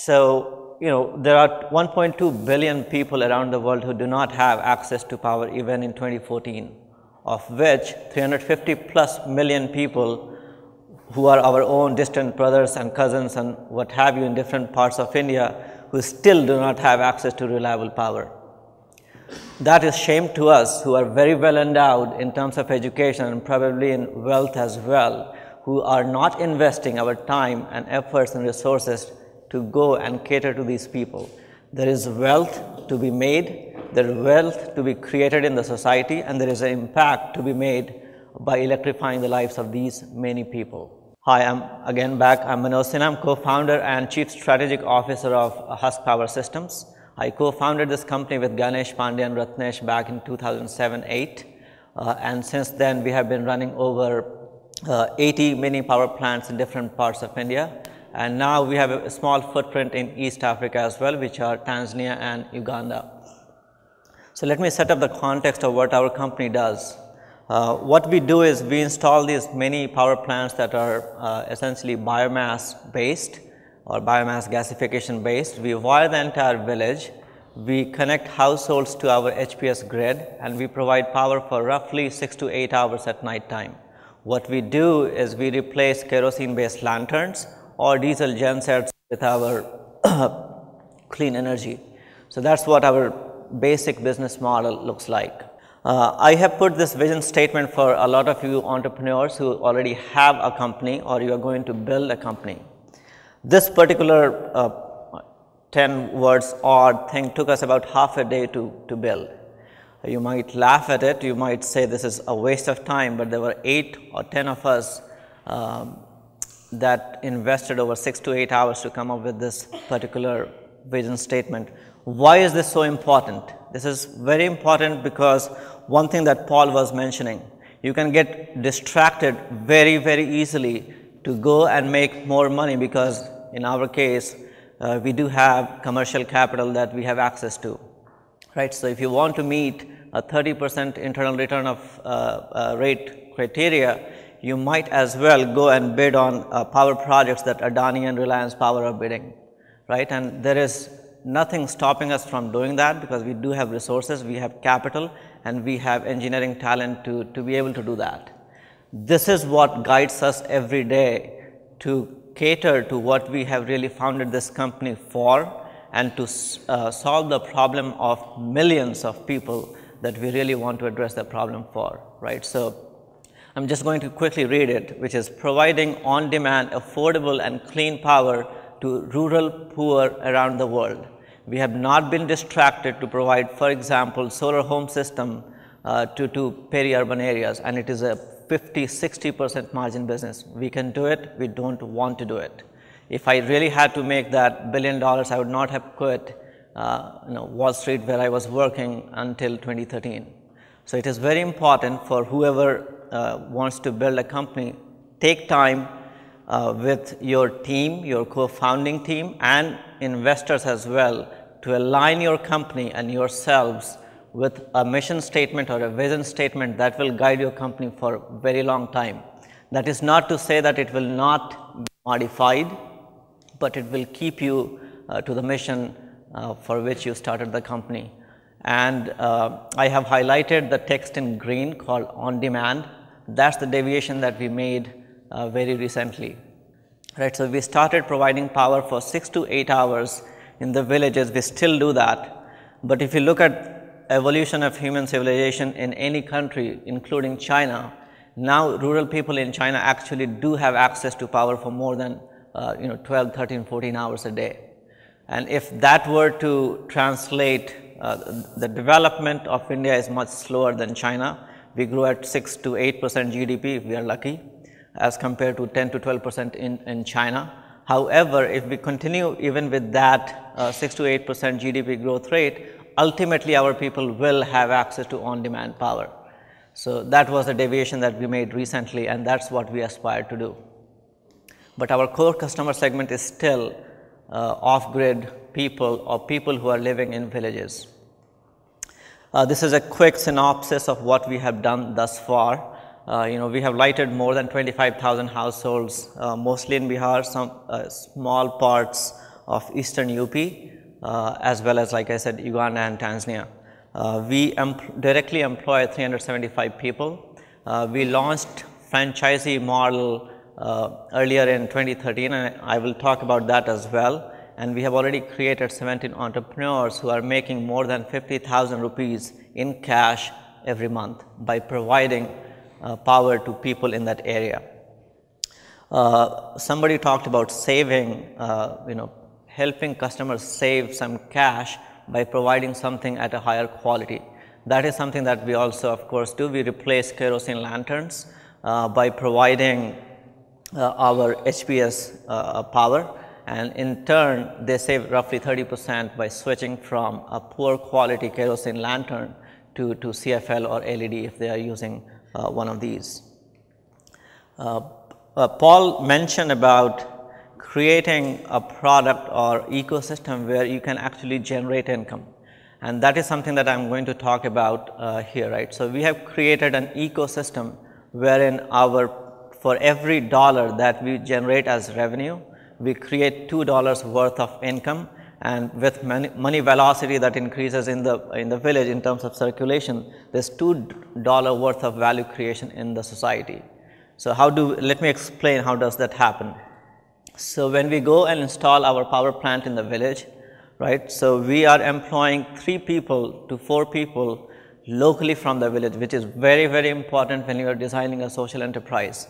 So, there are 1.2 billion people around the world who do not have access to power even in 2014, of which 350 plus million people who are our own distant brothers and cousins and what have you in different parts of India who still do not have access to reliable power. That is shame to us who are very well endowed in terms of education and probably in wealth as well, who are not investing our time and efforts and resources to go and cater to these people. There is wealth to be made, there is wealth to be created in the society, and there is an impact to be made by electrifying the lives of these many people. Hi, I'm again back. I'm Manoj Sinha. I'm co-founder and chief strategic officer of Husk Power Systems. I co-founded this company with Ganesh Pandey and Ratnesh back in 2007-8, and since then we have been running over 80 mini power plants in different parts of India, and now we have a small footprint in East Africa as well, which are Tanzania and Uganda. So let me set up the context of what our company does. What we do is we install these mini power plants that are essentially biomass based or biomass gasification based. We wire the entire village, we connect households to our HPS grid, and we provide power for roughly 6 to 8 hours at night time. What we do is we replace kerosene based lanterns or diesel gensets with our clean energy. So that's what our basic business model looks like. I have put this vision statement for a lot of you entrepreneurs who already have a company or you are going to build a company. This particular 10 words odd thing took us about half a day to build. You might laugh at it, you might say this is a waste of time, but there were 8 or 10 of us that invested over 6 to 8 hours to come up with this particular vision statement. Why is this so important? This is very important because one thing that Paul was mentioning, you can get distracted very, very easily to go and make more money because in our case, we do have commercial capital that we have access to, right? So if you want to meet a 30% internal return of rate criteria, you might as well go and bid on power projects that Adani and Reliance Power are bidding, right? And there is nothing stopping us from doing that because we do have resources, we have capital, and we have engineering talent to be able to do that. This is what guides us every day to cater to what we have really founded this company for and to solve the problem of millions of people that we really want to address the problem for, right? So I'm just going to quickly read it, which is providing on-demand, affordable and clean power to rural poor around the world. We have not been distracted to provide, for example, solar home system to peri-urban areas, and it is a 50–60% margin business. We can do it, we don't want to do it. If I really had to make that $1 billion, I would not have quit Wall Street where I was working until 2013. So it is very important for whoever wants to build a company, take time with your team, your co-founding team and investors as well to align your company and yourselves with a mission statement or a vision statement that will guide your company for a very long time. That is not to say that it will not be modified, but it will keep you to the mission for which you started the company. And I have highlighted the text in green called on demand. That's the deviation that we made very recently, right? So we started providing power for 6 to 8 hours in the villages. We still do that, but if you look at evolution of human civilization in any country, including China, now rural people in China actually do have access to power for more than 12, 13, 14 hours a day. And if that were to translate, the development of India is much slower than China. We grow at 6 to 8% GDP if we are lucky, as compared to 10 to 12% in China. However, if we continue even with that 6 to 8% GDP growth rate, ultimately our people will have access to on-demand power. So that was a deviation that we made recently, and that's what we aspire to do. But our core customer segment is still off-grid people or people who are living in villages. This is a quick synopsis of what we have done thus far. We have lighted more than 25,000 households, mostly in Bihar, some small parts of Eastern UP, as well as, like I said, Uganda and Tanzania. We directly employ 375 people. We launched franchisee model earlier in 2013, and I will talk about that as well. And we have already created 17 entrepreneurs who are making more than 50,000 rupees in cash every month by providing power to people in that area. Somebody talked about saving, helping customers save some cash by providing something at a higher quality. That is something that we also, of course, do. We replace kerosene lanterns by providing our HPS power, and in turn they save roughly 30% by switching from a poor quality kerosene lantern to CFL or LED if they are using one of these. Paul mentioned about creating a product or ecosystem where you can actually generate income, and that is something that I am going to talk about here, right. So, we have created an ecosystem wherein for every dollar that we generate as revenue, we create $2 worth of income, and with money velocity that increases in the village in terms of circulation, there's $2 worth of value creation in the society. So, let me explain how does that happen. So, when we go and install our power plant in the village, right, so we are employing 3 people to 4 people locally from the village, which is very, very important when you are designing a social enterprise.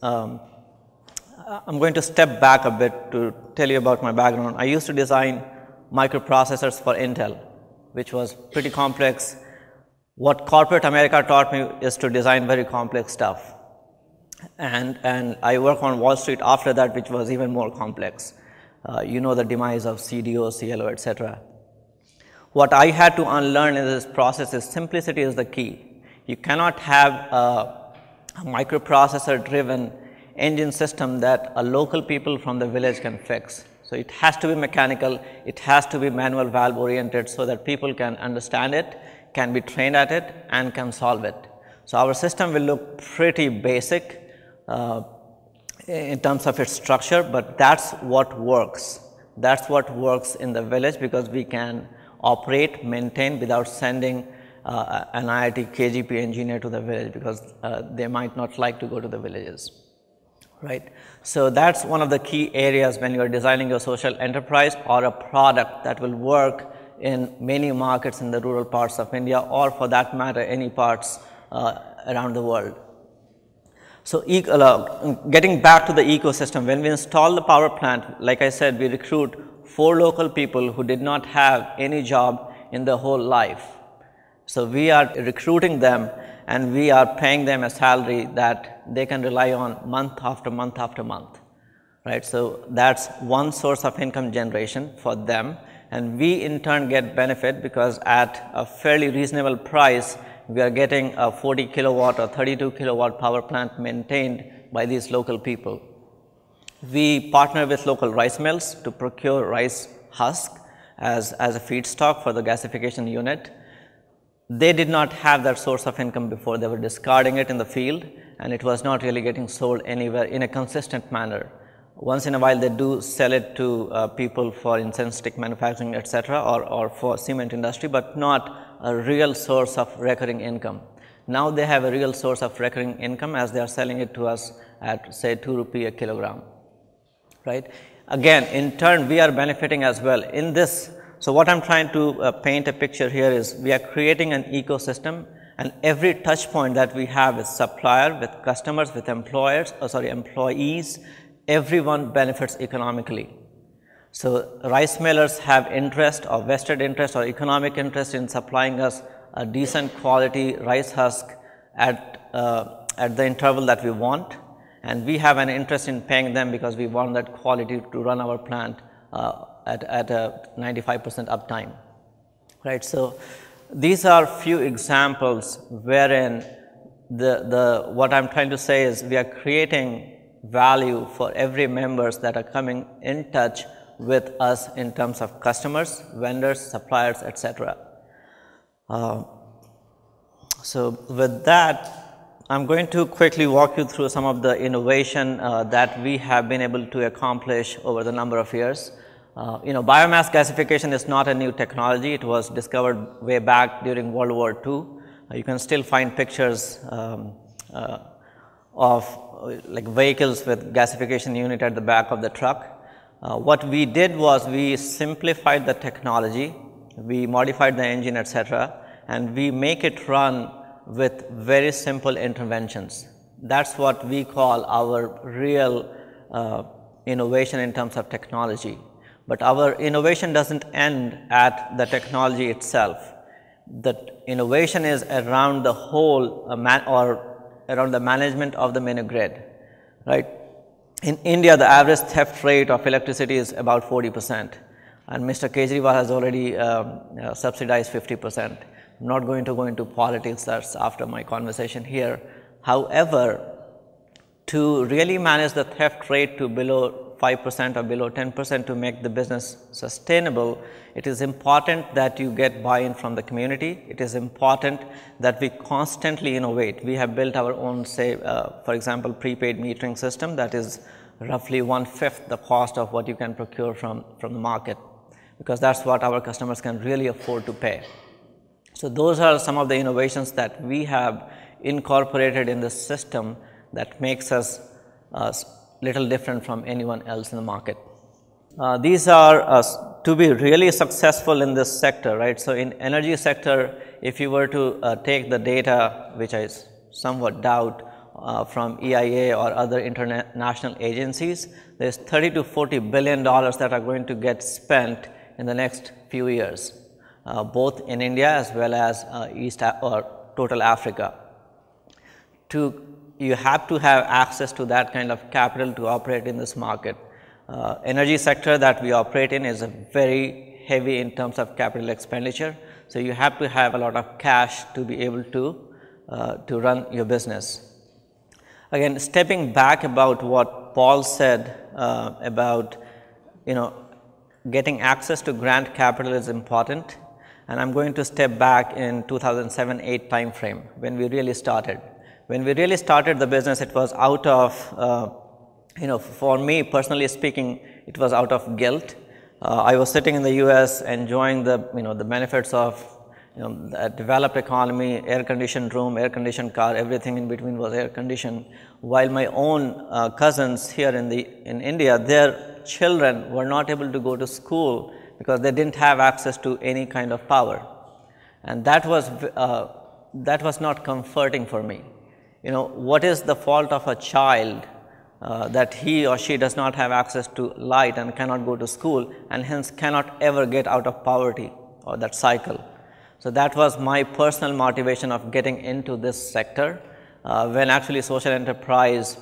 I'm going to step back a bit to tell you about my background. I used to design microprocessors for Intel, which was pretty complex. What corporate America taught me is to design very complex stuff. And I worked on Wall Street after that, which was even more complex. The demise of CDO, CLO, etc. What I had to unlearn in this process is simplicity is the key. You cannot have a microprocessor driven engine system that a local people from the village can fix. So, it has to be mechanical, it has to be manual valve oriented so that people can understand it, can be trained at it, and can solve it. So, our system will look pretty basic in terms of its structure, but that's what works. That's what works in the village, because we can operate, maintain without sending an IIT KGP engineer to the village, because they might not like to go to the villages. Right. So, that's one of the key areas when you are designing your social enterprise or a product that will work in many markets in the rural parts of India, or for that matter any parts around the world. So, getting back to the ecosystem, when we install the power plant, like I said, we recruit 4 local people who did not have any job in their whole life. So, we are recruiting them and we are paying them a salary that they can rely on month after month after month, right. So, that's one source of income generation for them, and we in turn get benefit, because at a fairly reasonable price we are getting a 40 kilowatt or 32 kilowatt power plant maintained by these local people. We partner with local rice mills to procure rice husk as a feedstock for the gasification unit. They did not have that source of income before. They were discarding it in the field, and it was not really getting sold anywhere in a consistent manner. Once in a while they do sell it to people for incense stick manufacturing, etc., or for cement industry, but not a real source of recurring income. Now they have a real source of recurring income as they are selling it to us at, say, 2 rupee a kilogram, right. Again, in turn we are benefiting as well in this. So, what I am trying to paint a picture here is we are creating an ecosystem, and every touch point that we have with supplier, with customers, with employees, everyone benefits economically. So, rice millers have interest or vested interest or economic interest in supplying us a decent quality rice husk at the interval that we want, and we have an interest in paying them because we want that quality to run our plant at a 95% uptime, right. So, these are few examples wherein what I am trying to say is we are creating value for every members that are coming in touch with us in terms of customers, vendors, suppliers, etc. So, with that, I am going to quickly walk you through some of the innovation that we have been able to accomplish over the number of years. Biomass gasification is not a new technology. It was discovered way back during World War II. You can still find pictures of like vehicles with gasification unit at the back of the truck. What we did was we simplified the technology, we modified the engine, etc., and we make it run with very simple interventions. That's what we call our real innovation in terms of technology. But our innovation doesn't end at the technology itself. The innovation is around the whole around the management of the mini-grid, right? In India, the average theft rate of electricity is about 40%, and Mr. Kejriwal has already subsidized 50%. I'm not going to go into politics, that's after my conversation here. However, to really manage the theft rate to below 5% or below 10% to make the business sustainable, it is important that you get buy-in from the community. It is important that we constantly innovate. We have built our own, say, for example, prepaid metering system that is roughly 1/5 the cost of what you can procure from the market, because that's what our customers can really afford to pay. So those are some of the innovations that we have incorporated in the system that makes us little different from anyone else in the market. These are to be really successful in this sector, right? So in energy sector, if you were to take the data, which I somewhat doubt, from EIA or other international agencies, there's $30 to $40 billion that are going to get spent in the next few years, both in India as well as or total Africa. You have to have access to that kind of capital to operate in this market. Energy sector that we operate in is a very heavy in terms of capital expenditure. So you have to have a lot of cash to be able to run your business. Again, stepping back about what Paul said about getting access to grant capital is important, and I'm going to step back in 2007-8 time frame when we really started. When we really started the business, it was out of, for me personally speaking, it was out of guilt. I was sitting in the US enjoying the benefits of a developed economy, air-conditioned room, air-conditioned car, everything in between was air-conditioned, while my own cousins here in India, their children were not able to go to school because they didn't have access to any kind of power. And that was not comforting for me. What is the fault of a child that he or she does not have access to light and cannot go to school and hence cannot ever get out of poverty or that cycle? So that was my personal motivation of getting into this sector when actually social enterprise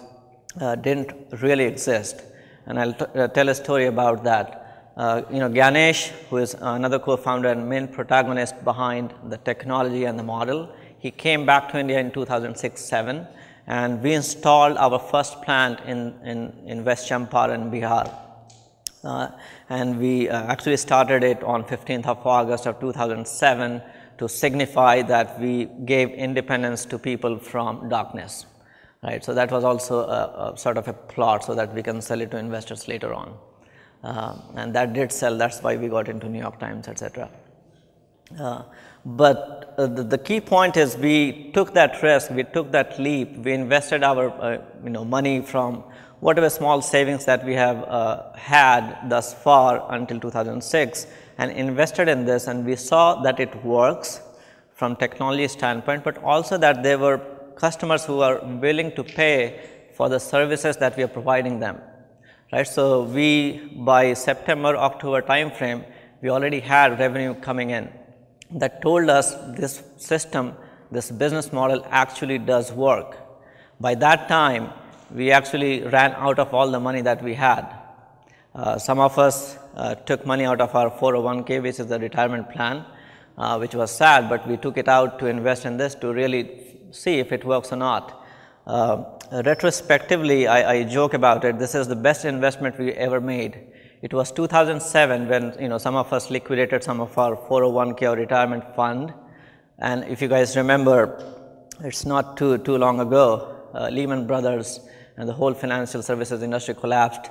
didn't really exist. And I'll tell a story about that. Ganesh, who is another co-founder and main protagonist behind the technology and the model, he came back to India in 2006-07, and we installed our first plant in West Champaran, Bihar. And we actually started it on 15th of August of 2007 to signify that we gave independence to people from darkness, right? So that was also a sort of a plot so that we can sell it to investors later on. And that did sell, that's why we got into New York Times, etc. But the key point is we took that risk, we took that leap, we invested our money from whatever small savings that we have had thus far until 2006 and invested in this, and we saw that it works from technology standpoint, but also that there were customers who are willing to pay for the services that we are providing them, right? So we, by September, October timeframe, we already had revenue coming in that told us this system, this business model actually does work. By that time, we actually ran out of all the money that we had. Some of us took money out of our 401k, which is the retirement plan, which was sad, but we took it out to invest in this to really see if it works or not. Retrospectively, I joke about it, this is the best investment we ever made. It was 2007 when some of us liquidated some of our 401k or retirement fund, and if you guys remember, it's not too long ago, Lehman Brothers and the whole financial services industry collapsed.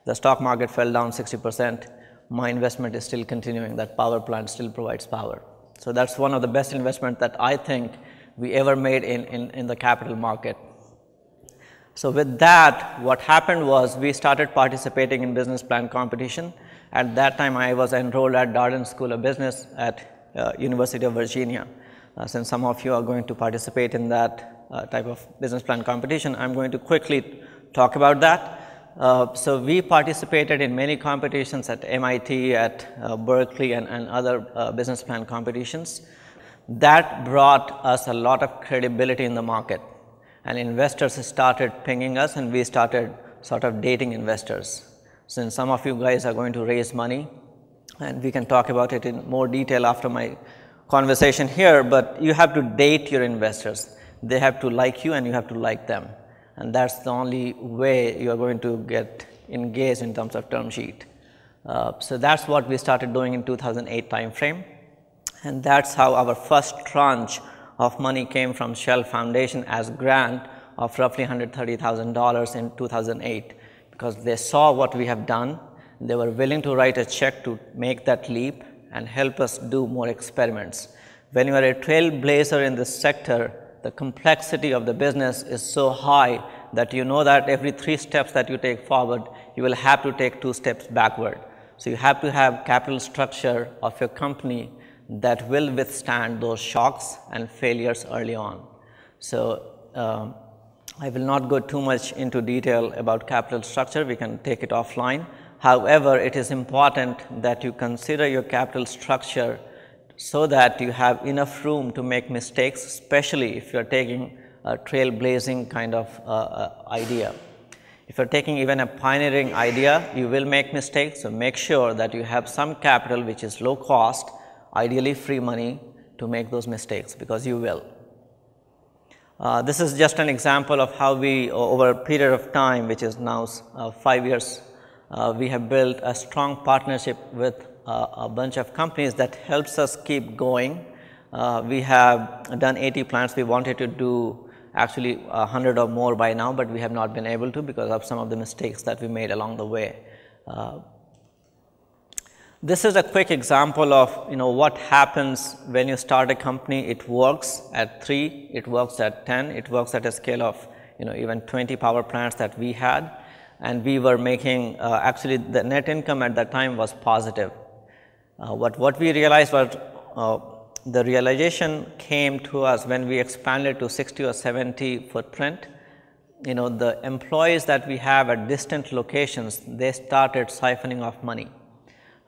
The stock market fell down 60%. my investment is still continuing, that power plant still provides power. So that's one of the best investments that I think we ever made in the capital market. So with that, what happened was we started participating in business plan competition. At that time, I was enrolled at Darden School of Business at University of Virginia. Since some of you are going to participate in that type of business plan competition, I'm going to quickly talk about that. So we participated in many competitions at MIT, at Berkeley, and other business plan competitions. That brought us a lot of credibility in the market, and investors started pinging us, and we started sort of dating investors. Since some of you guys are going to raise money, and we can talk about it in more detail after my conversation here, but you have to date your investors. They have to like you and you have to like them, and that's the only way you are going to get engaged in terms of term sheet. So that's what we started doing in 2008 time frame, and that's how our first tranche of money came from Shell Foundation as grant of roughly $130,000 in 2008, because they saw what we have done. They were willing to write a check to make that leap and help us do more experiments. When you are a trailblazer in this sector, the complexity of the business is so high that you know that every 3 steps that you take forward, you will have to take 2 steps backward. So you have to have capital structure of your company that will withstand those shocks and failures early on. So I will not go too much into detail about capital structure, we can take it offline. However, it is important that you consider your capital structure so that you have enough room to make mistakes, especially if you are taking a trailblazing kind of idea. If you are taking even a pioneering idea, you will make mistakes, so make sure that you have some capital which is low cost, ideally free money, to make those mistakes, because you will. This is just an example of how we, over a period of time, which is now 5 years, we have built a strong partnership with a bunch of companies that helps us keep going. We have done 80 plants. We wanted to do actually 100 or more by now, but we have not been able to because of some of the mistakes that we made along the way. This is a quick example of what happens when you start a company. It works at 3, it works at 10, it works at a scale of even 20 power plants that we had, and we were making actually the net income at that time was positive. What we realized was the realization came to us when we expanded to 60 or 70 footprint. The employees that we have at distant locations, they started siphoning off money.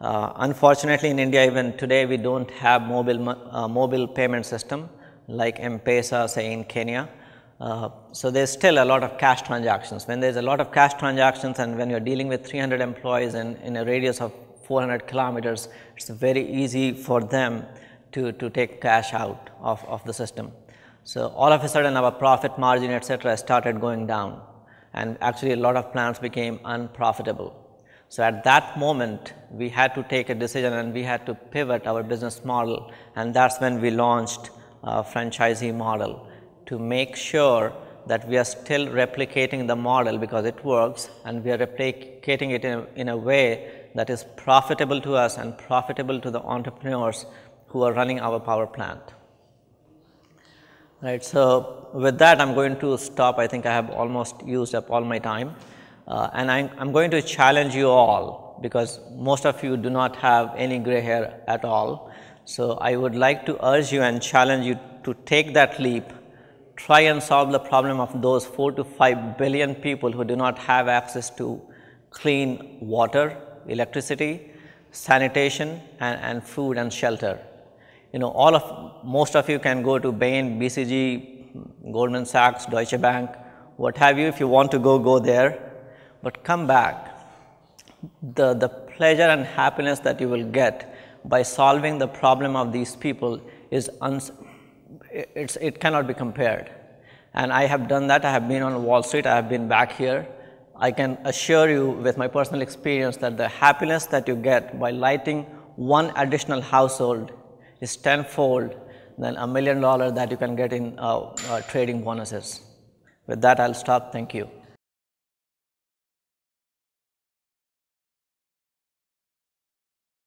Unfortunately, in India, even today, we don't have mobile payment system like M-Pesa, say in Kenya. So there's still a lot of cash transactions. When there's a lot of cash transactions and when you're dealing with 300 employees in a radius of 400 kilometers, it's very easy for them to take cash out of the system. So all of a sudden, our profit margin, etc., started going down, and actually a lot of plants became unprofitable. So at that moment, we had to take a decision and we had to pivot our business model, and that's when we launched a franchisee model to make sure that we are still replicating the model because it works, and we are replicating it in a way that is profitable to us and profitable to the entrepreneurs who are running our power plant. Right, so with that, I'm going to stop. I think I have almost used up all my time. And I'm going to challenge you all, because most of you do not have any gray hair at all. So I would like to urge you and challenge you to take that leap, try and solve the problem of those 4 to 5 billion people who do not have access to clean water, electricity, sanitation, and food and shelter. Most of you can go to Bain, BCG, Goldman Sachs, Deutsche Bank, what have you. If you want to go there. But come back. The pleasure and happiness that you will get by solving the problem of these people is it cannot be compared. And I have done that. I have been on Wall Street. I have been back here. I can assure you with my personal experience that the happiness that you get by lighting one additional household is tenfold than $1 million that you can get in trading bonuses. With that, I'll stop. Thank you.